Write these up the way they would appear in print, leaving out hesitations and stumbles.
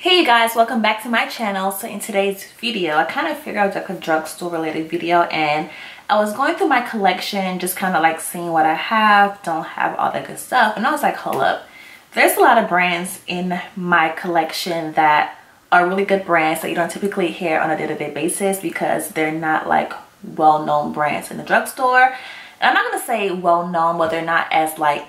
Hey you guys, welcome back to my channel. So in today's video, I kind of figured out like a drugstore related video, and I was going through my collection, just kind of like seeing what I have, don't have, all that good stuff. And I was like, hold up, there's a lot of brands in my collection that are really good brands that you don't typically hear on a day-to-day basis because they're not like well-known brands in the drugstore. And I'm not gonna say well-known, but they're not as like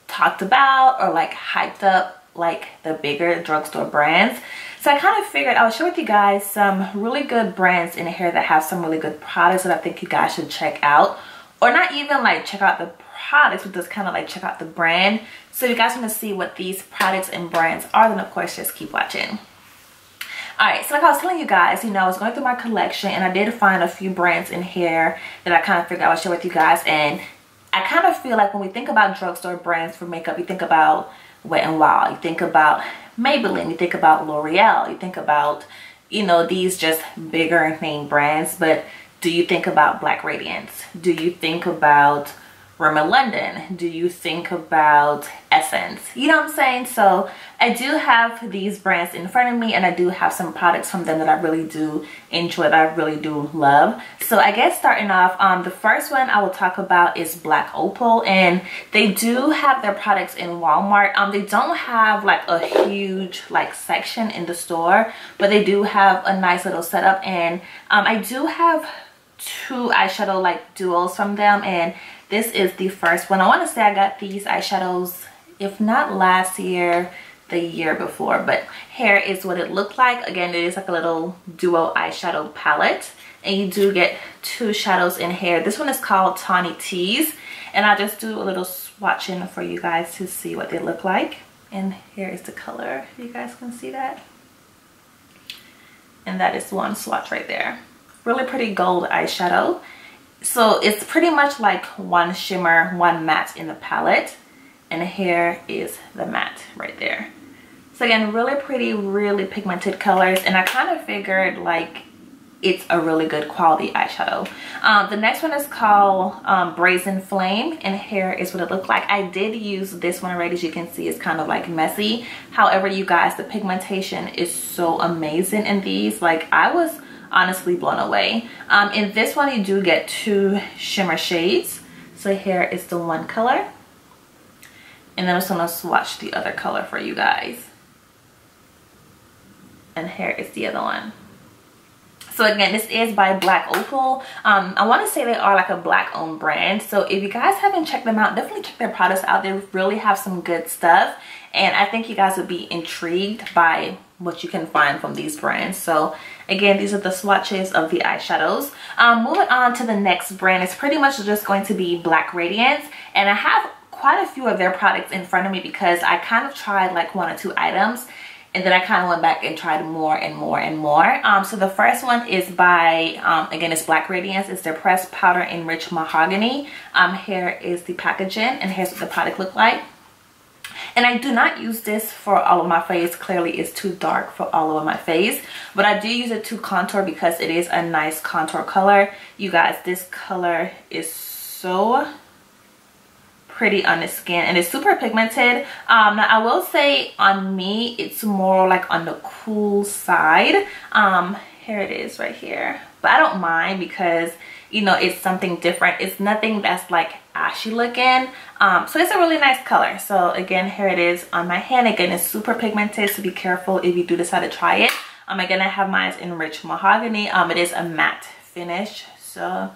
talked about or like hyped up like the bigger drugstore brands. So I kind of figured I would share with you guys some really good brands in here that have some really good products that I think you guys should check out, or not even like check out the products, but just kind of like check out the brand. So if you guys want to see what these products and brands are, then of course just keep watching. Alright, so like I was telling you guys, I was going through my collection and I did find a few brands in here that I kind of figured I would share with you guys. And I kind of feel like when we think about drugstore brands for makeup, you think about Wet n Wild, you think about Maybelline, you think about L'Oreal, you think about, these just bigger name brands. But do you think about Black Radiance? Do you think about Rimmel London? Do you think about Essence? You know what I'm saying? So I do have these brands in front of me, and I do have some products from them that I really do enjoy, that I really do love. So I guess starting off, the first one I will talk about is Black Opal, and they do have their products in Walmart. They don't have like a huge like section in the store, but they do have a nice little setup. And I do have two eyeshadow like duos from them, and this is the first one. I want to say I got these eyeshadows, if not last year, the year before. But here is what it looked like. Again, it is like a little duo eyeshadow palette, and you do get two shadows in here. This one is called Tawny Tease, and I'll just do a little swatching for you guys to see what they look like. And here is the color, if you guys can see that. And that is one swatch right there. Really pretty gold eyeshadow. So it's pretty much like one shimmer, one matte in the palette, and here is the matte right there. So again, really pretty, really pigmented colors, and I kind of figured like it's a really good quality eyeshadow. The next one is called Brazen Flame, and here is what it looked like. I did use this one already. As you can see, it's kind of like messy. However, you guys, the pigmentation is so amazing in these. Like, I was honestly blown away. In this one, you do get two shimmer shades. So here is the one color, and then I'm just gonna swatch the other color for you guys. And here is the other one. So again, this is by Black Opal. I want to say they are like a Black owned brand. So if you guys haven't checked them out, definitely check their products out. They really have some good stuff, and I think you guys would be intrigued by what you can find from these brands. So again, these are the swatches of the eyeshadows. Moving on to the next brand, it's pretty much just going to be Black Radiance, and I have quite a few of their products in front of me because I kind of tried like one or two items, and then I kind of went back and tried more and more and more. So the first one is by, again, it's Black Radiance. It's their pressed powder enriched mahogany. Here is the packaging, and here's what the product looked like. And I do not use this for all of my face. Clearly it's too dark for all over my face, but I do use it to contour because it is a nice contour color. You guys, this color is so pretty on the skin, and it's super pigmented. Now I will say on me it's more like on the cool side. Here it is right here, but I don't mind because it's something different. It's nothing that's like ashy looking. So it's a really nice color. So again, here it is on my hand. Again, it's super pigmented, so be careful if you do decide to try it. Again, I have mine enriched mahogany. It is a matte finish, so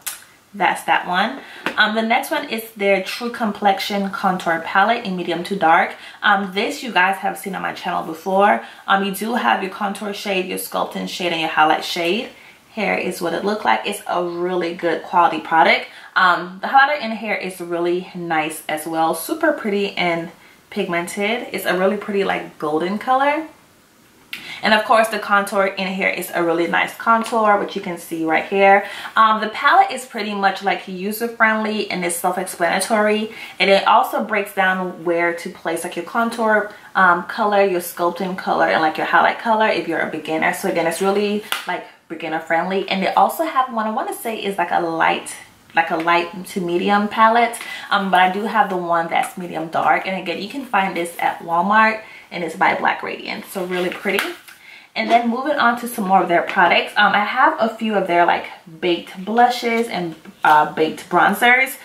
that's that one. The next one is their True Complexion Contour Palette in medium to dark. This you guys have seen on my channel before. You do have your contour shade, your sculpting shade, and your highlight shade. Here is what it looked like. It's a really good quality product. The highlighter in here is really nice as well. Super pretty and pigmented. It's a really pretty like golden color. And of course the contour in here is a really nice contour, which you can see right here. The palette is pretty much like user-friendly and it's self-explanatory, and it also breaks down where to place like your contour color, your sculpting color, and like your highlight color if you're a beginner. So again, it's really like beginner friendly. And they also have one I want to say is like a light to medium palette, but I do have the one that's medium dark, and again you can find this at Walmart, and it's by Black Radiance. So really pretty. And then moving on to some more of their products, I have a few of their like baked blushes and baked bronzers.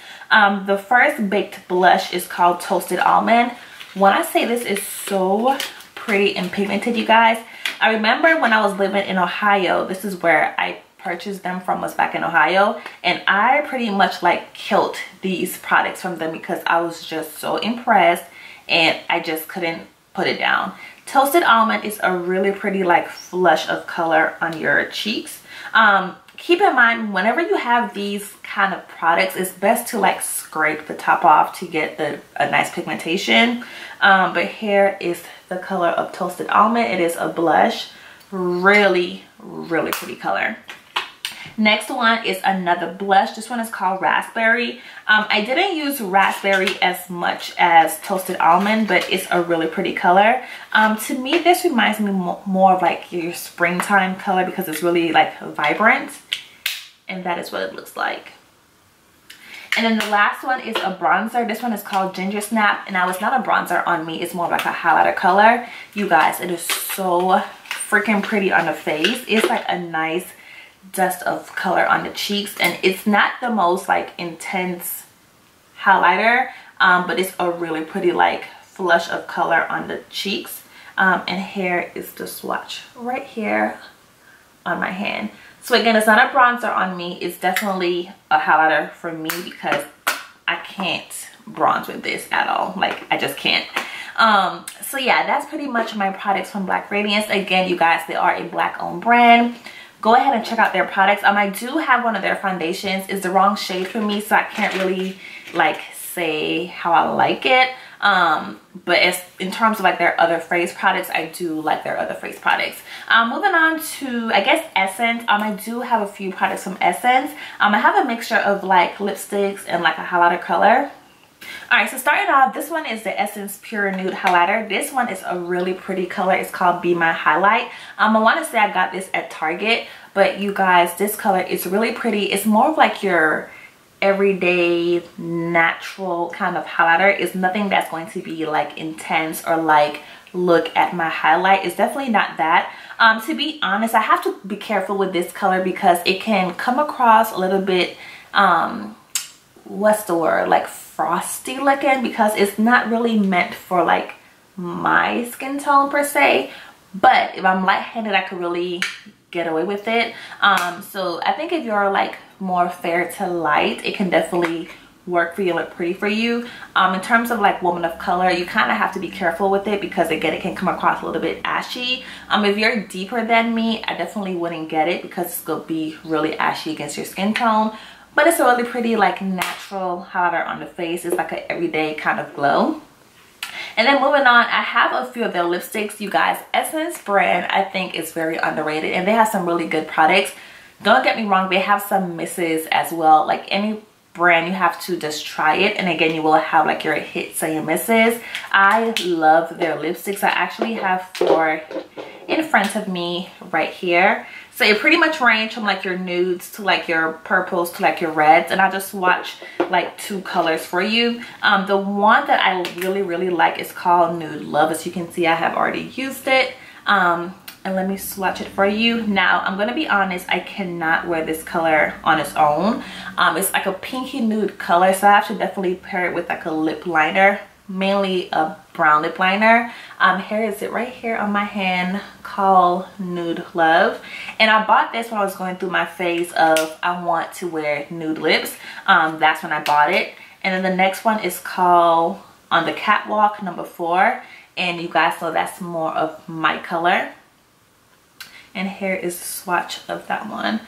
The first baked blush is called Toasted Almond. When I say this is so pretty and pigmented, you guys, I remember when I was living in Ohio, this is where I purchased them from, was back in Ohio, and I pretty much like killed these products from them because I was just so impressed and I just couldn't put it down. Toasted Almond is a really pretty like flush of color on your cheeks. Keep in mind, whenever you have these kind of products, it's best to like scrape the top off to get a nice pigmentation. But here is the color of Toasted Almond. It is a blush. Really, really pretty color. Next one is another blush. This one is called Raspberry. I didn't use Raspberry as much as Toasted Almond, but it's a really pretty color. To me, this reminds me more of like your springtime color because it's really like vibrant. And that is what it looks like. And then the last one is a bronzer. This one is called Ginger Snap. And now it's not a bronzer on me. It's more like a highlighter color. You guys, it is so freaking pretty on the face. It's like a nice dust of color on the cheeks, and it's not the most like intense highlighter, but it's a really pretty like flush of color on the cheeks. And here is the swatch right here on my hand. So again, it's not a bronzer on me. It's definitely a highlighter for me because I can't bronze with this at all. Like, I just can't. So yeah, that's pretty much my products from Black Radiance. Again, you guys, they are a Black owned brand. Go ahead and check out their products. I do have one of their foundations. It's the wrong shade for me, so I can't really like say how I like it. But it's in terms of like their other face products, I do like their other face products. Moving on to, I guess, Essence. I do have a few products from Essence. I have a mixture of like lipsticks and like a highlighter color. Alright, so starting off, this one is the Essence Pure Nude Highlighter. This one is a really pretty color. It's called Be My Highlight. I want to say I got this at Target, but you guys, this color is really pretty. It's more of like your everyday natural kind of highlighter. It's nothing that's going to be like intense or like look at my highlight. It's definitely not that. To be honest, I have to be careful with this color because it can come across a little bit what's the word, like frosty looking, because it's not really meant for like my skin tone per se. But if I'm light-handed, I could really get away with it. So I think if you're like more fair to light, it can definitely work for you, look pretty for you. In terms of like woman of color, you kind of have to be careful with it because again, it can come across a little bit ashy. If you're deeper than me, I definitely wouldn't get it because it's gonna be really ashy against your skin tone. But it's a really pretty like natural highlighter on the face. It's like an everyday kind of glow. And then moving on, I have a few of their lipsticks. You guys, Essence brand I think is very underrated and they have some really good products. Don't get me wrong, they have some misses as well. Like any brand, you have to just try it, and again, you will have like your hits and your misses. I love their lipsticks. I actually have 4 in front of me right here. So it pretty much range from like your nudes to like your purples to like your reds, and I'll just swatch like 2 colors for you. The one that I really like is called Nude Love. As you can see, I have already used it. And let me swatch it for you. Now, I'm gonna be honest, I cannot wear this color on its own. It's like a pinky nude color, so I have to definitely pair it with like a lip liner, mainly a brown lip liner. Here is it right here on my hand, called Nude Love. And I bought this when I was going through my phase of I want to wear nude lips. That's when I bought it. And then the next one is called On the Catwalk, number 4. And you guys know that's more of my color. And here is the swatch of that one.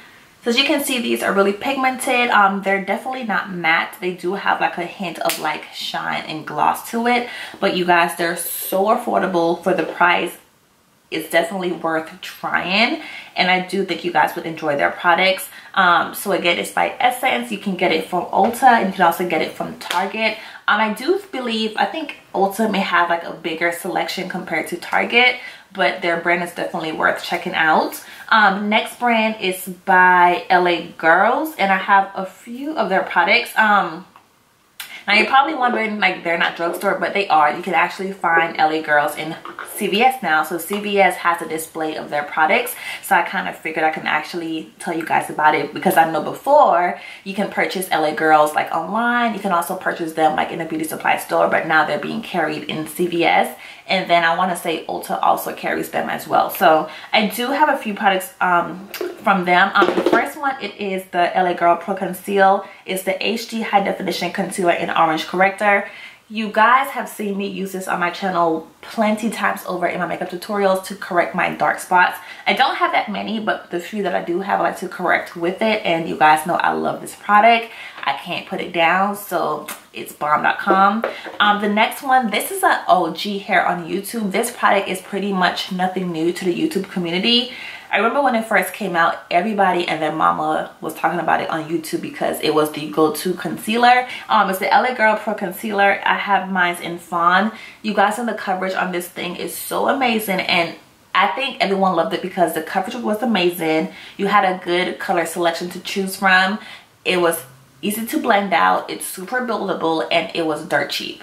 So as you can see, these are really pigmented. They're definitely not matte. They do have like a hint of like shine and gloss to it. But you guys, they're so affordable for the price. It's definitely worth trying. And I do think you guys would enjoy their products. So again, it's by Essence. You can get it from Ulta and you can also get it from Target. I do believe, I think Ulta may have like a bigger selection compared to Target, but their brand is definitely worth checking out. Next brand is by LA Girls, and I have a few of their products. Now you're probably wondering, like, they're not drugstore, but they are. You can actually find LA Girls in CVS now. So CVS has a display of their products, so I kind of figured I can actually tell you guys about it, because I know before you can purchase LA Girls like online. You can also purchase them like in a beauty supply store, but now they're being carried in CVS. And then I want to say Ulta also carries them as well. So I do have a few products from them. The first one, it is the LA Girl Pro Conceal. It's the HD High Definition Concealer in Orange Corrector. You guys have seen me use this on my channel plenty times over in my makeup tutorials to correct my dark spots. I don't have that many, but the few that I do have, I like to correct with it. And you guys know I love this product. I can't put it down, so it's bomb.com. The next one, this is an OG hair on YouTube. This product is pretty much nothing new to the YouTube community. I remember when it first came out, everybody and their mama was talking about it on YouTube because it was the go-to concealer. It's the LA Girl Pro Concealer. I have mine in Fawn. You guys know the coverage on this thing is so amazing, and I think everyone loved it because the coverage was amazing. You had a good color selection to choose from. It was easy to blend out. It's super buildable, and it was dirt cheap.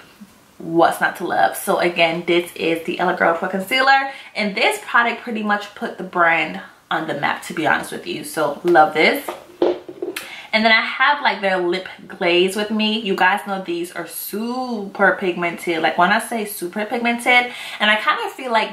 What's not to love? So again, this is the LA Girl Pro Concealer, and this product pretty much put the brand on the map, to be honest with you. So love this. And then I have like their lip glaze with me. You guys know these are super pigmented. Like when I say super pigmented, and I kind of feel like,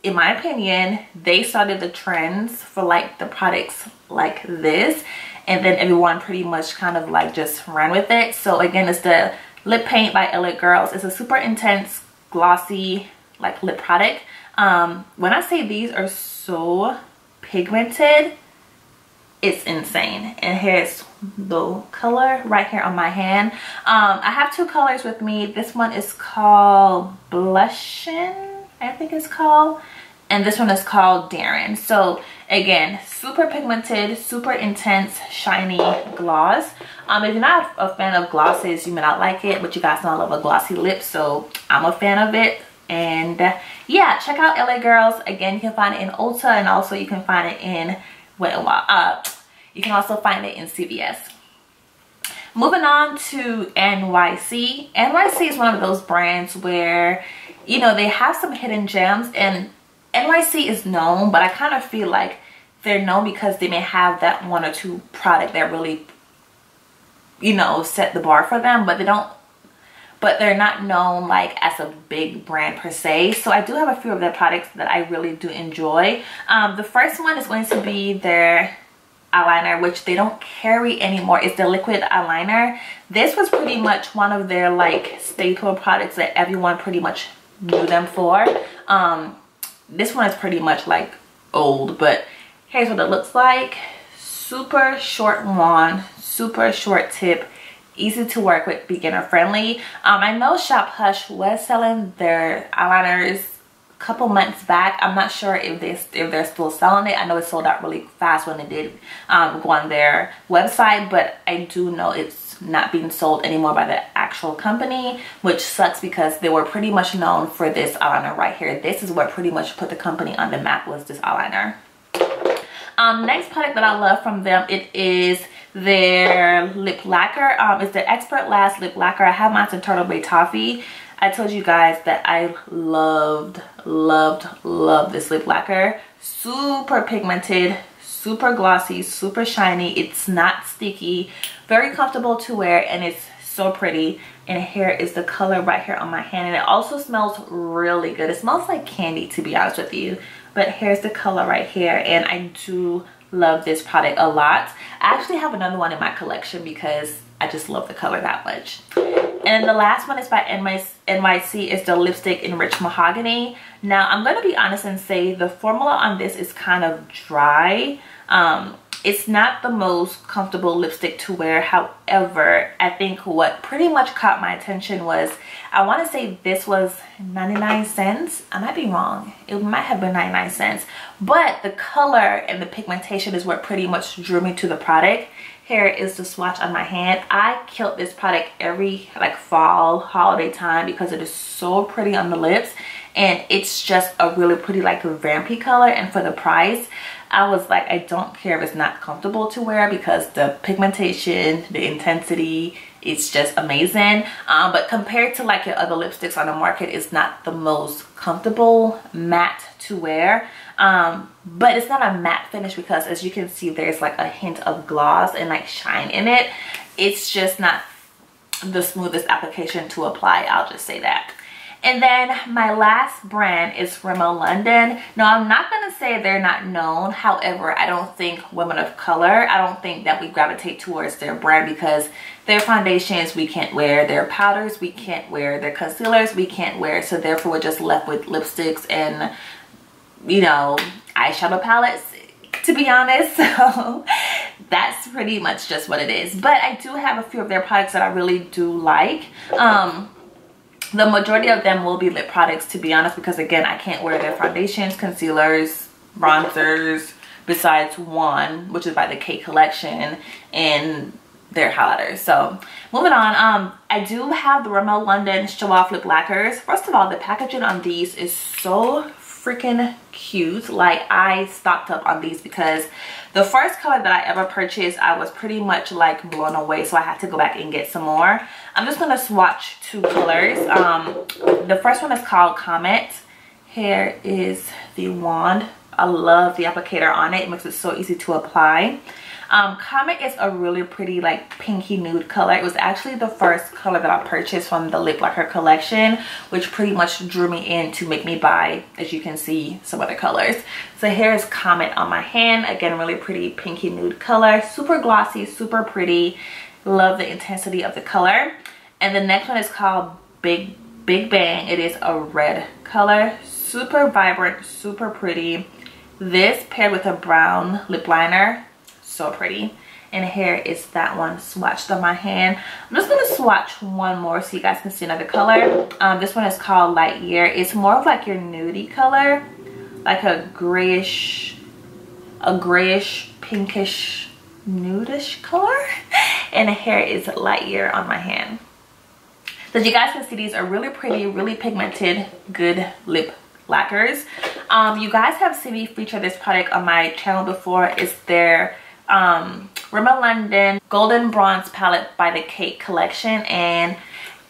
in my opinion, they started the trends for like the products like this, and then everyone pretty much kind of like just ran with it. So again, it's the lip paint by LA Girls. It's a super intense glossy like lip product. When I say these are so pigmented, it's insane. And here's the color right here on my hand. I have two colors with me. This one is called Blushin', I think it's called, and this one is called Darren. So again, super pigmented, super intense, shiny gloss. If you're not a fan of glosses, you may not like it, but you guys know I love a glossy lip, so I'm a fan of it. And yeah, check out LA Girls. Again, you can find it in Ulta, and also you can find it in you can also find it in CVS. Moving on to NYC. NYC is one of those brands where, you know, they have some hidden gems, and NYC is known, but I kind of feel like they're known because they may have that one or two product that really, you know, set the bar for them, but they're not known like as a big brand per se. So I do have a few of their products that I really do enjoy. The first one is going to be their eyeliner, which they don't carry anymore. It's the liquid eyeliner. This was pretty much one of their like staple products that everyone pretty much knew them for. This one is pretty much like old, but here's what it looks like. Super short wand, super short tip, easy to work with, beginner friendly. I know Shop Hush was selling their eyeliners a couple months back. I'm not sure if they're still selling it. I know it sold out really fast when it did go on their website, but I do know it's not being sold anymore by the actual company, which sucks because they were pretty much known for this eyeliner right here. This is what pretty much put the company on the map, was this eyeliner. Next product that I love from them, it is their lip lacquer. It's the Expert Lash lip lacquer. I have mine in Turtle Bay Toffee. I told you guys that I loved this lip lacquer. Super pigmented, super glossy, super shiny. It's not sticky, very comfortable to wear, and it's so pretty. And here is the color right here on my hand, and it also smells really good. It smells like candy, to be honest with you, but here's the color right here, and I do love this product a lot. I actually have another one in my collection because I just love the color that much. And the last one is by NYC. It's the Lipstick Enriched Mahogany. Now, I'm going to be honest and say the formula on this is kind of dry. It's not the most comfortable lipstick to wear. However, I think what pretty much caught my attention was, I want to say this was 99 cents. I might be wrong. It might have been 99 cents. But the color and the pigmentation is what pretty much drew me to the product. Here is the swatch on my hand. I killed this product every like fall, holiday time because it is so pretty on the lips. And it's just a really pretty like vampy color. And for the price, I was like, I don't care if it's not comfortable to wear because the pigmentation, the intensity it's just amazing. But compared to like your other lipsticks on the market, it's not the most comfortable matte to wear. But it's not a matte finish because as you can see, there's like a hint of gloss and like shine in it. It's just not the smoothest application to apply, I'll just say that. And then my last brand is Rimmel London. Now, I'm not going to say they're not known. However, I don't think women of color, I don't think that we gravitate towards their brand because their foundations we can't wear, their powders we can't wear, their concealers we can't wear. So therefore, we're just left with lipsticks and, you know, eyeshadow palettes, to be honest. So that's pretty much just what it is. But I do have a few of their products that I really do like. The majority of them will be lip products, to be honest, because again, I can't wear their foundations, concealers, bronzers, besides one, which is by the Cake Collection, and their highlighters. So moving on, I do have the Rimmel London Show Off Lip Lacquers. First of all, the packaging on these is so freaking cute. Like, I stocked up on these because the first color that I ever purchased, I was pretty much like blown away, so I had to go back and get some more. I'm just gonna swatch two colors. The first one is called Comet. Here is the wand. I love the applicator on it. It makes it so easy to apply. Comet is a really pretty like pinky nude color. It was actually the first color that I purchased from the lip lacquer collection, which pretty much drew me in to make me buy, as you can see, some other colors. So here is Comet on my hand. Again, really pretty pinky nude color, super glossy, super pretty. Love the intensity of the color. And the next one is called Big Bang. It is a red color, super vibrant, super pretty. This paired with a brown lip liner, so pretty. And here is that one swatched on my hand. I'm just gonna swatch one more so you guys can see another color. This one is called Light Year. It's more of like your nudie color, like a grayish pinkish nudish color. And here is Light Year on my hand. So as you guys can see, these are really pretty, really pigmented, good lip lacquers. You guys have seen me feature this product on my channel before. It's their Rimmel London Golden Bronze Palette by the Cake Collection, and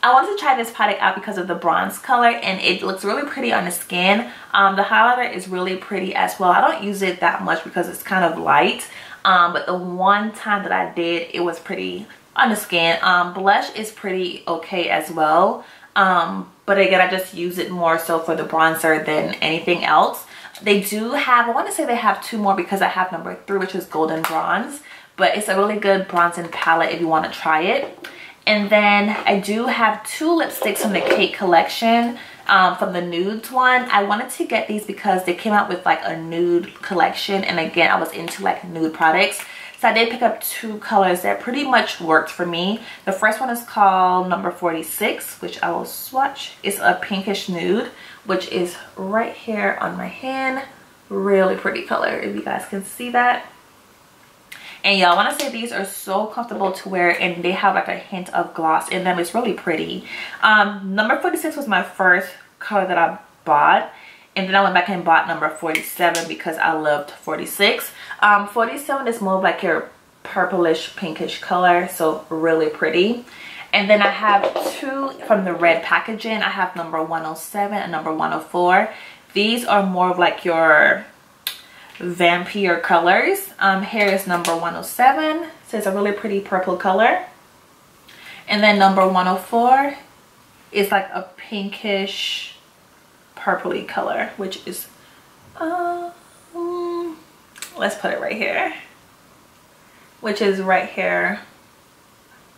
I wanted to try this product out because of the bronze color, and it looks really pretty on the skin. The highlighter is really pretty as well. I don't use it that much because it's kind of light, but the one time that I did, it was pretty on the skin. Blush is pretty okay as well, but again, I just use it more so for the bronzer than anything else. They do have, I want to say they have two more because I have number 3, which is Golden Bronze, but it's a really good bronzing palette if you want to try it. And then I do have 2 lipsticks from the Cake Collection, from the nudes one. I wanted to get these because they came out with like a nude collection, and again, I was into like nude products. So I did pick up 2 colors that pretty much worked for me. The first one is called number 46, which I will swatch. It's a pinkish nude, which is right here on my hand. Really pretty color, if you guys can see that. And y'all, want to say these are so comfortable to wear, and they have like a hint of gloss in them. It's really pretty. Number 46 was my first color that I bought, and then I went back and bought number 47 because I loved 46. 47 is more of like your purplish pinkish color, so really pretty. And then I have 2 from the red packaging. I have number 107 and number 104. These are more of like your vampire colors. Here is number 107. So it's a really pretty purple color. And then number 104 is like a pinkish purpley color, which is let's put it right here, which is right here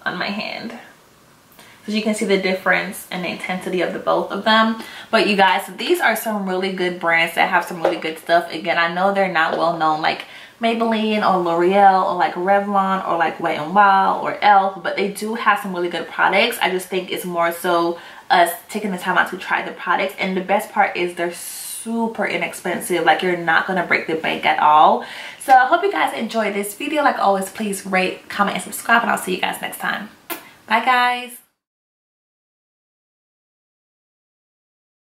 on my hand. So you can see the difference and the intensity of the both of them. But you guys, these are some really good brands that have some really good stuff. Again, I know they're not well known like Maybelline or L'Oreal or like Revlon or like Wet n Wild or e.l.f., but they do have some really good products. I just think it's more so us taking the time out to try the products. And the best part is they're super inexpensive. Like, you're not gonna break the bank at all. So I hope you guys enjoyed this video. Like always, please rate, comment, and subscribe, and I'll see you guys next time. Bye guys.